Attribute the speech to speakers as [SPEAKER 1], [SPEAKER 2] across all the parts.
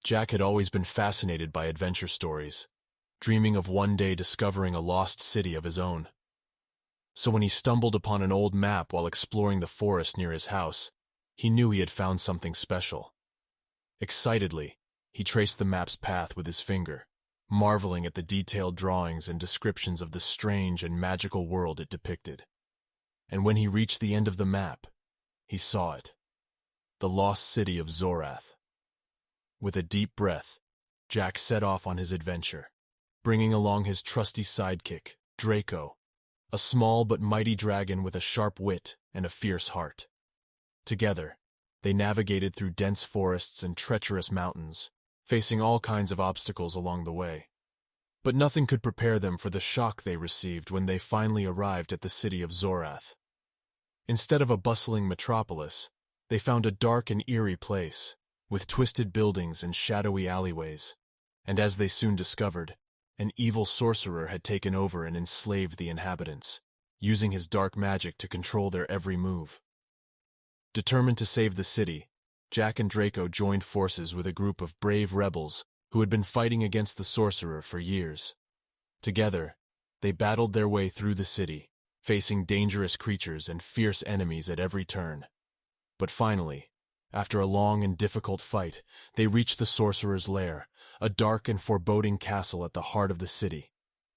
[SPEAKER 1] Jack had always been fascinated by adventure stories, dreaming of one day discovering a lost city of his own. So when he stumbled upon an old map while exploring the forest near his house, he knew he had found something special. Excitedly, he traced the map's path with his finger, marveling at the detailed drawings and descriptions of the strange and magical world it depicted. And when he reached the end of the map, he saw it. The lost city of Zorath. With a deep breath, Jack set off on his adventure, bringing along his trusty sidekick, Draco, a small but mighty dragon with a sharp wit and a fierce heart. Together, they navigated through dense forests and treacherous mountains, facing all kinds of obstacles along the way. But nothing could prepare them for the shock they received when they finally arrived at the city of Zorath. Instead of a bustling metropolis, they found a dark and eerie place, with twisted buildings and shadowy alleyways, and as they soon discovered, an evil sorcerer had taken over and enslaved the inhabitants, using his dark magic to control their every move. Determined to save the city, Jack and Draco joined forces with a group of brave rebels who had been fighting against the sorcerer for years. Together, they battled their way through the city, facing dangerous creatures and fierce enemies at every turn. But finally, after a long and difficult fight, they reached the sorcerer's lair, a dark and foreboding castle at the heart of the city.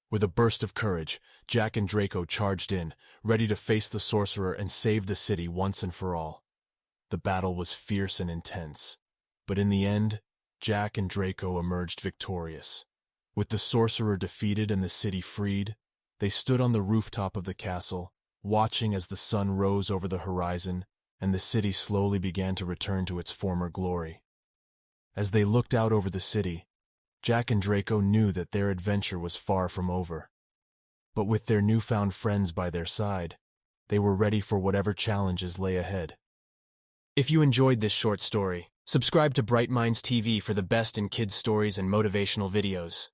[SPEAKER 1] With a burst of courage, Jack and Draco charged in, ready to face the sorcerer and save the city once and for all. The battle was fierce and intense, but in the end, Jack and Draco emerged victorious. With the sorcerer defeated and the city freed, they stood on the rooftop of the castle, watching as the sun rose over the horizon and the city slowly began to return to its former glory. As they looked out over the city, Jack and Draco knew that their adventure was far from over. But with their newfound friends by their side, they were ready for whatever challenges lay ahead.
[SPEAKER 2] If you enjoyed this short story, subscribe to Bright Minds TV for the best in kids' stories and motivational videos.